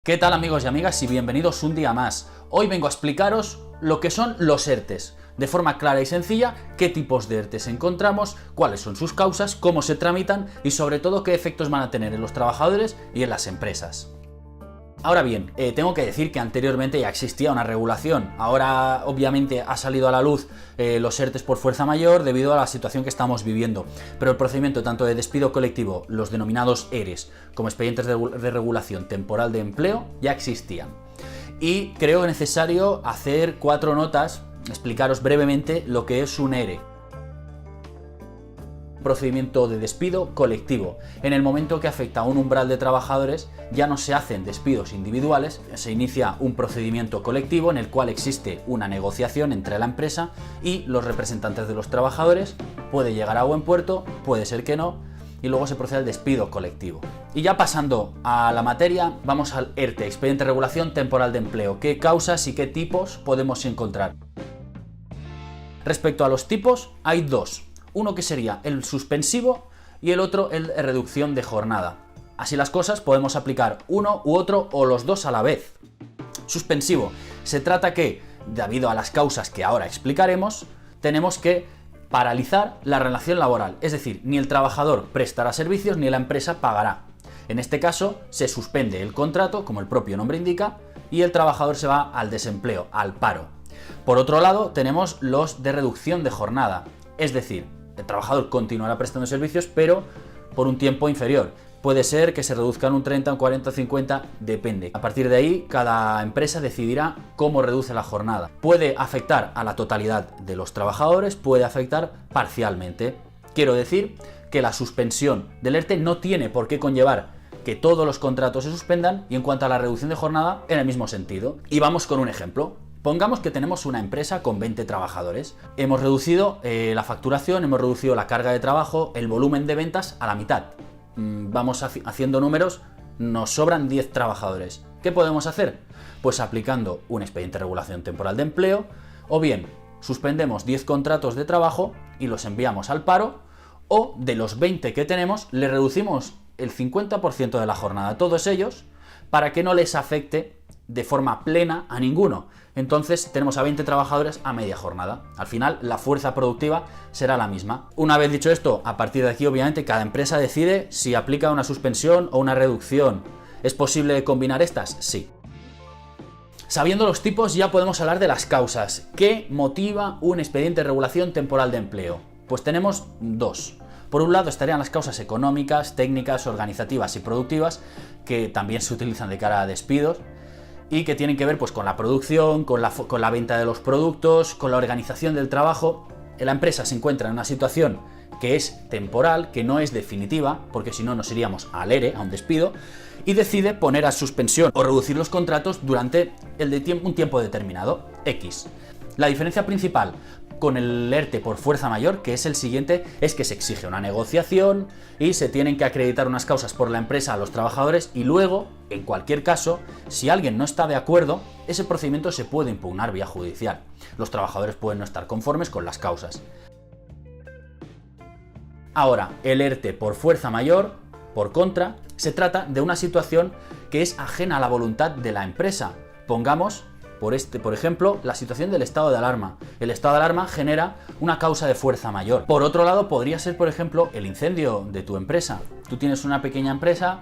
¿Qué tal amigos y amigas y bienvenidos un día más? Hoy vengo a explicaros lo que son los ERTEs, de forma clara y sencilla, qué tipos de ERTEs encontramos, cuáles son sus causas, cómo se tramitan y sobre todo qué efectos van a tener en los trabajadores y en las empresas. Ahora bien, tengo que decir que anteriormente ya existía una regulación, ahora obviamente ha salido a la luz los ERTEs por fuerza mayor debido a la situación que estamos viviendo, pero el procedimiento tanto de despido colectivo, los denominados ERES, como expedientes de regulación temporal de empleo, ya existían. Y creo necesario hacer 4 notas, explicaros brevemente lo que es un ERE. Procedimiento de despido colectivo. En el momento que afecta a un umbral de trabajadores, ya no se hacen despidos individuales, se inicia un procedimiento colectivo en el cual existe una negociación entre la empresa y los representantes de los trabajadores, puede llegar a buen puerto, puede ser que no, y luego se procede al despido colectivo. Y ya pasando a la materia, vamos al ERTE, expediente de regulación temporal de empleo. ¿Qué causas y qué tipos podemos encontrar? Respecto a los tipos, hay dos. Uno que sería el suspensivo y el otro el de reducción de jornada. Así las cosas, podemos aplicar uno u otro o los dos a la vez. Suspensivo. Se trata que, debido a las causas que ahora explicaremos, tenemos que paralizar la relación laboral. Es decir, ni el trabajador prestará servicios ni la empresa pagará. En este caso, se suspende el contrato, como el propio nombre indica, y el trabajador se va al desempleo, al paro. Por otro lado, tenemos los de reducción de jornada. Es decir, el trabajador continuará prestando servicios, pero por un tiempo inferior. Puede ser que se reduzcan un 30, un 40, 50, depende. A partir de ahí, cada empresa decidirá cómo reduce la jornada. Puede afectar a la totalidad de los trabajadores, puede afectar parcialmente. Quiero decir que la suspensión del ERTE no tiene por qué conllevar que todos los contratos se suspendan, y en cuanto a la reducción de jornada, en el mismo sentido. Y vamos con un ejemplo. Pongamos que tenemos una empresa con 20 trabajadores. Hemos reducido la facturación, hemos reducido la carga de trabajo, el volumen de ventas a la mitad. Vamos haciendo números, nos sobran 10 trabajadores. ¿Qué podemos hacer? Pues aplicando un expediente de regulación temporal de empleo, o bien suspendemos 10 contratos de trabajo y los enviamos al paro, o de los 20 que tenemos, le reducimos el 50% de la jornada a todos ellos para que no les afecte de forma plena a ninguno. Entonces tenemos a 20 trabajadores a media jornada. Al final la fuerza productiva será la misma. Una vez dicho esto, a partir de aquí obviamente cada empresa decide si aplica una suspensión o una reducción. ¿Es posible combinar estas? Sí. Sabiendo los tipos, ya podemos hablar de las causas. ¿Qué motiva un expediente de regulación temporal de empleo? Pues tenemos dos. Por un lado estarían las causas económicas, técnicas, organizativas y productivas, que también se utilizan de cara a despidos y que tienen que ver pues con la producción, con la venta de los productos, con la organización del trabajo. La empresa se encuentra en una situación que es temporal, que no es definitiva, porque si no nos iríamos al ERE, a un despido, y decide poner a suspensión o reducir los contratos durante un tiempo determinado, X. La diferencia principal con el ERTE por fuerza mayor, que es el siguiente, es que se exige una negociación y se tienen que acreditar unas causas por la empresa a los trabajadores, y luego, en cualquier caso, si alguien no está de acuerdo, ese procedimiento se puede impugnar vía judicial. Los trabajadores pueden no estar conformes con las causas. Ahora, el ERTE por fuerza mayor, por contra, se trata de una situación que es ajena a la voluntad de la empresa. Pongamos por ejemplo, la situación del estado de alarma. El estado de alarma genera una causa de fuerza mayor. Por otro lado, podría ser, por ejemplo, el incendio de tu empresa. Tú tienes una pequeña empresa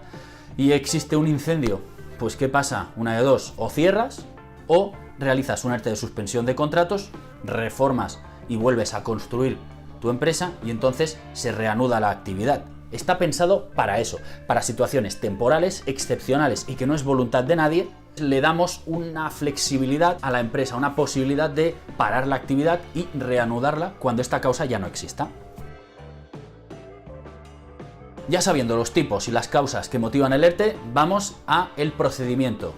y existe un incendio. Pues, ¿qué pasa? Una de dos: o cierras o realizas un ERTE de suspensión de contratos, reformas y vuelves a construir tu empresa, y entonces se reanuda la actividad. Está pensado para eso, para situaciones temporales, excepcionales y que no es voluntad de nadie. Le damos una flexibilidad a la empresa, una posibilidad de parar la actividad y reanudarla cuando esta causa ya no exista. Ya sabiendo los tipos y las causas que motivan el ERTE, vamos a el procedimiento.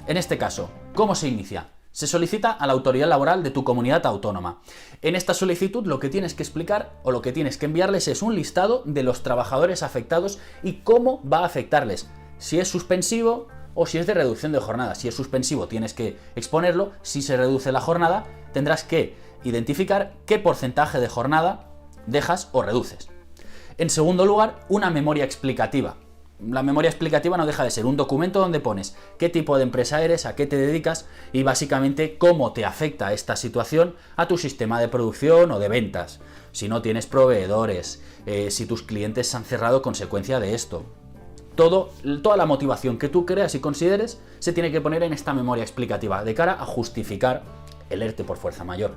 En este caso, ¿cómo se inicia? Se solicita a la autoridad laboral de tu comunidad autónoma. En esta solicitud lo que tienes que explicar o lo que tienes que enviarles es un listado de los trabajadores afectados y cómo va a afectarles. Si es suspensivo o si es de reducción de jornada. Si es suspensivo tienes que exponerlo, si se reduce la jornada tendrás que identificar qué porcentaje de jornada dejas o reduces. En segundo lugar, una memoria explicativa. La memoria explicativa no deja de ser un documento donde pones qué tipo de empresa eres, a qué te dedicas y básicamente cómo te afecta esta situación a tu sistema de producción o de ventas. Si no tienes proveedores, si tus clientes se han cerrado a consecuencia de esto. Toda la motivación que tú creas y consideres se tiene que poner en esta memoria explicativa de cara a justificar el ERTE por fuerza mayor.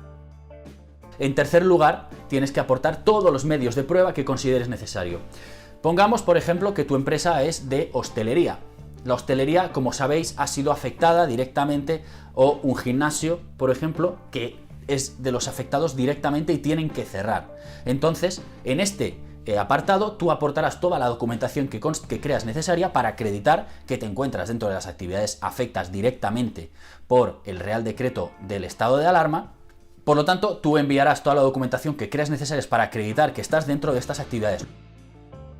En tercer lugar, tienes que aportar todos los medios de prueba que consideres necesario. Pongamos, por ejemplo, que tu empresa es de hostelería. La hostelería, como sabéis, ha sido afectada directamente, o un gimnasio, por ejemplo, que es de los afectados directamente y tienen que cerrar. Entonces, en este apartado, tú aportarás toda la documentación que creas necesaria para acreditar que te encuentras dentro de las actividades afectadas directamente por el Real Decreto del estado de alarma. Por lo tanto, tú enviarás toda la documentación que creas necesaria para acreditar que estás dentro de estas actividades.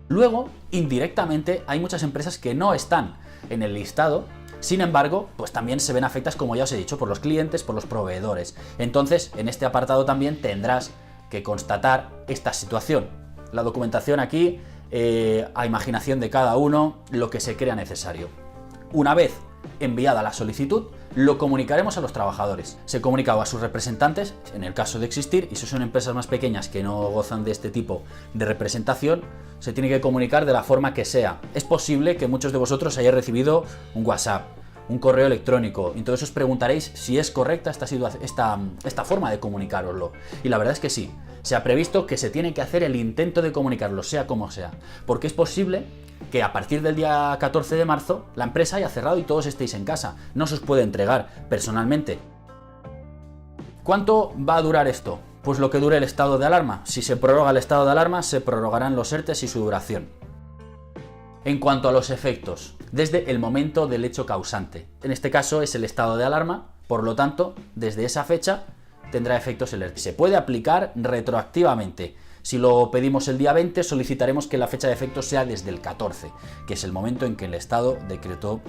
Luego, indirectamente, hay muchas empresas que no están en el listado, sin embargo, pues también se ven afectadas, como ya os he dicho, por los clientes, por los proveedores. Entonces, en este apartado también tendrás que constatar esta situación. La documentación aquí, a imaginación de cada uno, lo que se crea necesario. Una vez enviada la solicitud, lo comunicaremos a los trabajadores. Se comunica a sus representantes, en el caso de existir, y si son empresas más pequeñas que no gozan de este tipo de representación, se tiene que comunicar de la forma que sea. Es posible que muchos de vosotros hayáis recibido un WhatsApp, un correo electrónico, entonces os preguntaréis si es correcta esta forma de comunicároslo. Y la verdad es que sí, se ha previsto que se tiene que hacer el intento de comunicarlo, sea como sea, porque es posible que a partir del día 14 de marzo la empresa haya cerrado y todos estéis en casa. No se os puede entregar personalmente. ¿Cuánto va a durar esto? Pues lo que dure el estado de alarma. Si se prorroga el estado de alarma, se prorrogarán los ERTEs y su duración. En cuanto a los efectos, desde el momento del hecho causante. En este caso es el estado de alarma, por lo tanto, desde esa fecha tendrá efectos el ERTE. Se puede aplicar retroactivamente. Si lo pedimos el día 20, solicitaremos que la fecha de efecto sea desde el 14, que es el momento en que el Estado decretó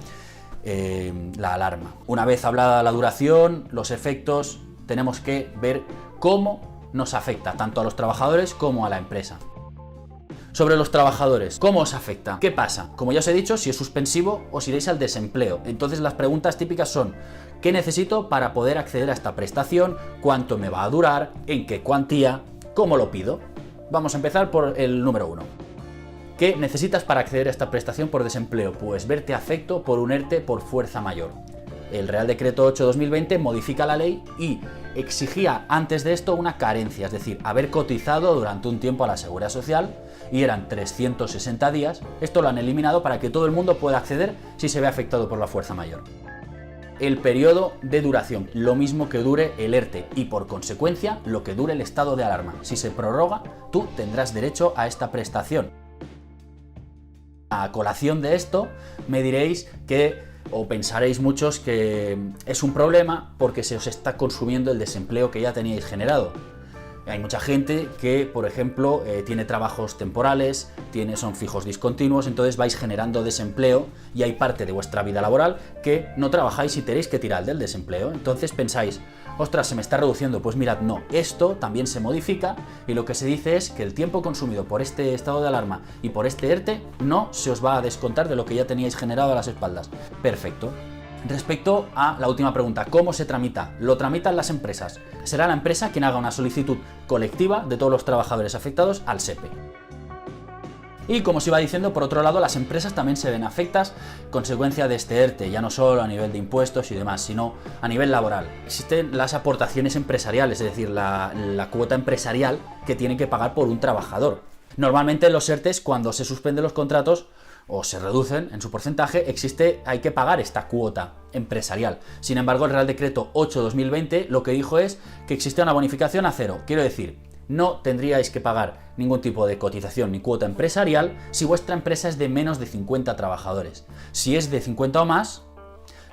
la alarma. Una vez hablada la duración, los efectos, tenemos que ver cómo nos afecta tanto a los trabajadores como a la empresa. Sobre los trabajadores, ¿cómo os afecta? ¿Qué pasa? Como ya os he dicho, si es suspensivo, os iréis al desempleo. Entonces las preguntas típicas son: ¿qué necesito para poder acceder a esta prestación? ¿Cuánto me va a durar? ¿En qué cuantía? ¿Cómo lo pido? Vamos a empezar por el número 1. ¿Qué necesitas para acceder a esta prestación por desempleo? Pues verte afecto por un ERTE por fuerza mayor. El Real Decreto 8/2020 modifica la ley y exigía antes de esto una carencia, es decir, haber cotizado durante un tiempo a la Seguridad Social, y eran 360 días. Esto lo han eliminado para que todo el mundo pueda acceder si se ve afectado por la fuerza mayor. El periodo de duración, lo mismo que dure el ERTE y por consecuencia lo que dure el estado de alarma. Si se prorroga, tú tendrás derecho a esta prestación. A colación de esto, me diréis que, o pensaréis muchos, que es un problema porque se os está consumiendo el desempleo que ya teníais generado. Hay mucha gente que, por ejemplo, tiene trabajos temporales, son fijos discontinuos, entonces vais generando desempleo y hay parte de vuestra vida laboral que no trabajáis y tenéis que tirar del desempleo. Entonces pensáis: ostras, se me está reduciendo. Pues mirad, no, esto también se modifica y lo que se dice es que el tiempo consumido por este estado de alarma y por este ERTE no se os va a descontar de lo que ya teníais generado a las espaldas. Perfecto. Respecto a la última pregunta, ¿cómo se tramita? Lo tramitan las empresas. Será la empresa quien haga una solicitud colectiva de todos los trabajadores afectados al SEPE. Y como os iba diciendo, por otro lado, las empresas también se ven afectadas consecuencia de este ERTE, ya no solo a nivel de impuestos y demás, sino a nivel laboral. Existen las aportaciones empresariales, es decir, la cuota empresarial que tiene que pagar por un trabajador. Normalmente en los ERTEs, cuando se suspenden los contratos o se reducen en su porcentaje, hay que pagar esta cuota empresarial. Sin embargo, el Real Decreto 8/2020 lo que dijo es que existe una bonificación a cero. Quiero decir, no tendríais que pagar ningún tipo de cotización ni cuota empresarial si vuestra empresa es de menos de 50 trabajadores. Si es de 50 o más,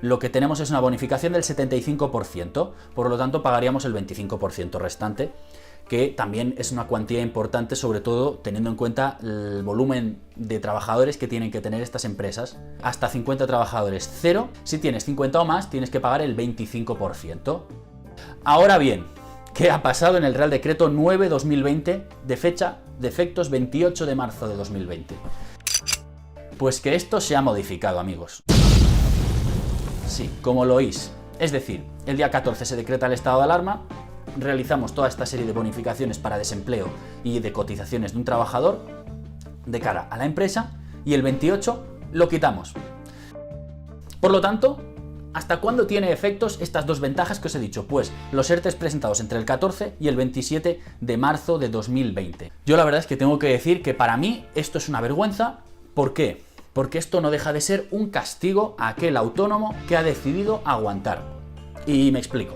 lo que tenemos es una bonificación del 75%, por lo tanto pagaríamos el 25% restante, que también es una cuantía importante, sobre todo teniendo en cuenta el volumen de trabajadores que tienen que tener estas empresas. Hasta 50 trabajadores, cero. Si tienes 50 o más, tienes que pagar el 25%. Ahora bien, ¿qué ha pasado en el Real Decreto 9/2020 de fecha de efectos 28 de marzo de 2020? Pues que esto se ha modificado, amigos. Sí, como lo oís. Es decir, el día 14 se decreta el estado de alarma, realizamos toda esta serie de bonificaciones para desempleo y de cotizaciones de un trabajador de cara a la empresa y el 28 lo quitamos. Por lo tanto, ¿hasta cuándo tiene efectos estas dos ventajas que os he dicho? Pues los ERTEs presentados entre el 14 y el 27 de marzo de 2020. Yo la verdad es que tengo que decir que para mí esto es una vergüenza. ¿Por qué? Porque esto no deja de ser un castigo a aquel autónomo que ha decidido aguantar. Y me explico.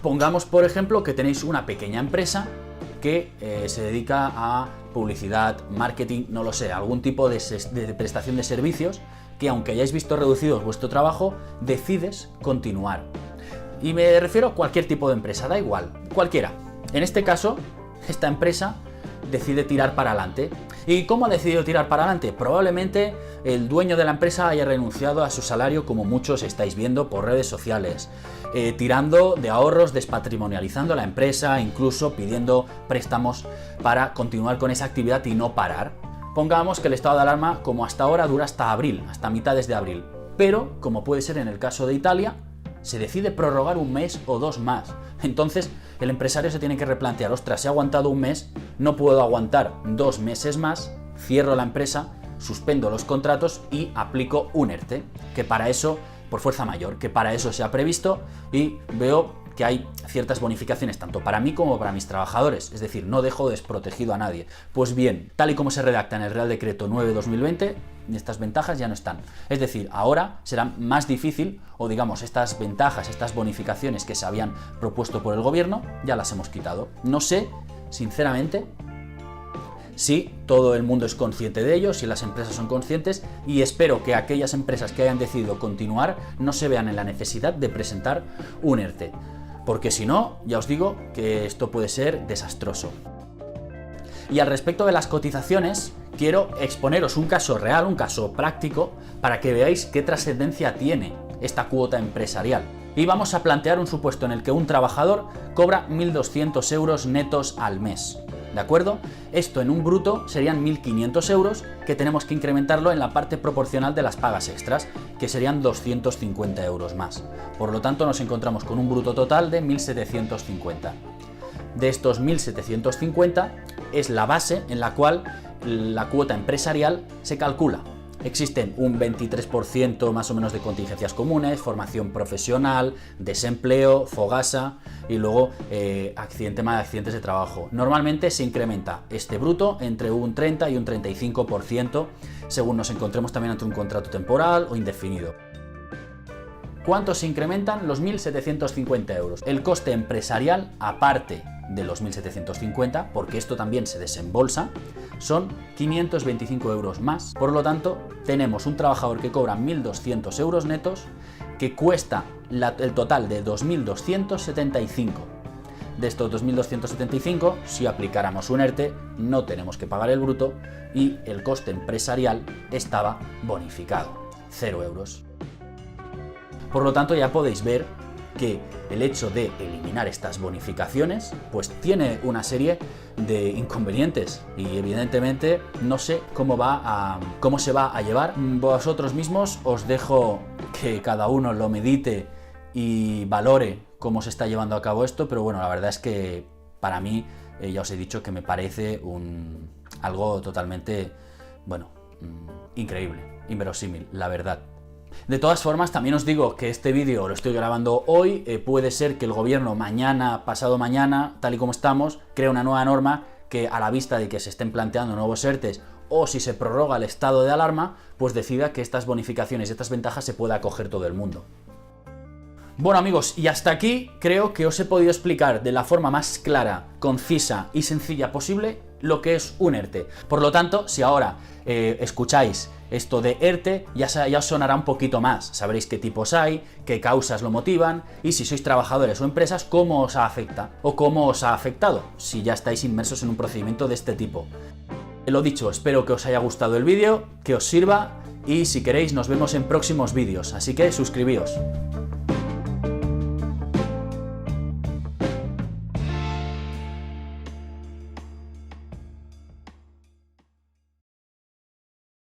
Pongamos, por ejemplo, que tenéis una pequeña empresa que se dedica a publicidad, marketing, no lo sé, algún tipo de prestación de servicios que, aunque hayáis visto reducido vuestro trabajo, decides continuar. Y me refiero a cualquier tipo de empresa, da igual, cualquiera. En este caso, esta empresa decide tirar para adelante. ¿Y cómo ha decidido tirar para adelante? Probablemente el dueño de la empresa haya renunciado a su salario, como muchos estáis viendo por redes sociales, tirando de ahorros, despatrimonializando la empresa, incluso pidiendo préstamos para continuar con esa actividad y no parar. Pongamos que el estado de alarma, como hasta ahora, dura hasta abril, hasta mitades de abril. Pero, como puede ser en el caso de Italia, se decide prorrogar un mes o dos más. Entonces, el empresario se tiene que replantear, ostras, si he aguantado un mes, no puedo aguantar 2 meses más, cierro la empresa, suspendo los contratos y aplico un ERTE, que para eso, por fuerza mayor, que para eso se ha previsto, y veo que hay ciertas bonificaciones tanto para mí como para mis trabajadores, es decir, no dejo desprotegido a nadie. Pues bien, tal y como se redacta en el Real Decreto 9/2020, estas ventajas ya no están. Es decir, ahora será más difícil, o digamos, estas ventajas, estas bonificaciones que se habían propuesto por el gobierno, ya las hemos quitado. No sé, sinceramente, si todo el mundo es consciente de ello, si las empresas son conscientes, y espero que aquellas empresas que hayan decidido continuar no se vean en la necesidad de presentar un ERTE. Porque si no, ya os digo que esto puede ser desastroso. Y al respecto de las cotizaciones, quiero exponeros un caso real, un caso práctico, para que veáis qué trascendencia tiene esta cuota empresarial. Y vamos a plantear un supuesto en el que un trabajador cobra 1.200 euros netos al mes. ¿De acuerdo? Esto en un bruto serían 1.500 euros, que tenemos que incrementarlo en la parte proporcional de las pagas extras, que serían 250 euros más. Por lo tanto, nos encontramos con un bruto total de 1.750. De estos 1.750 es la base en la cual la cuota empresarial se calcula. Existen un 23% más o menos de contingencias comunes, formación profesional, desempleo, fogasa y luego tema de accidentes de trabajo. Normalmente se incrementa este bruto entre un 30 y un 35% según nos encontremos también ante un contrato temporal o indefinido. ¿Cuánto se incrementan? Los 1.750 euros. El coste empresarial, aparte de los 1.750, porque esto también se desembolsa, son 525 euros más. Por lo tanto, tenemos un trabajador que cobra 1.200 euros netos, que cuesta el total de 2.275. De estos 2.275, si aplicáramos un ERTE, no tenemos que pagar el bruto y el coste empresarial estaba bonificado, 0 euros. Por lo tanto, ya podéis ver que el hecho de eliminar estas bonificaciones pues tiene una serie de inconvenientes y evidentemente no sé cómo se va a llevar. Vosotros mismos os dejo que cada uno lo medite y valore cómo se está llevando a cabo esto, pero bueno, la verdad es que para mí ya os he dicho que me parece algo totalmente, bueno, increíble, inverosímil, la verdad. De todas formas, también os digo que este vídeo lo estoy grabando hoy, puede ser que el gobierno mañana, pasado mañana, tal y como estamos, cree una nueva norma que, a la vista de que se estén planteando nuevos ERTEs o si se prorroga el estado de alarma, pues decida que estas bonificaciones y estas ventajas se pueda acoger todo el mundo. Bueno amigos, y hasta aquí creo que os he podido explicar de la forma más clara, concisa y sencilla posible lo que es un ERTE. Por lo tanto, si ahora escucháis esto de ERTE, ya os sonará un poquito más. Sabréis qué tipos hay, qué causas lo motivan y si sois trabajadores o empresas, cómo os afecta o cómo os ha afectado, si ya estáis inmersos en un procedimiento de este tipo. Lo dicho, espero que os haya gustado el vídeo, que os sirva y si queréis nos vemos en próximos vídeos, así que suscribíos.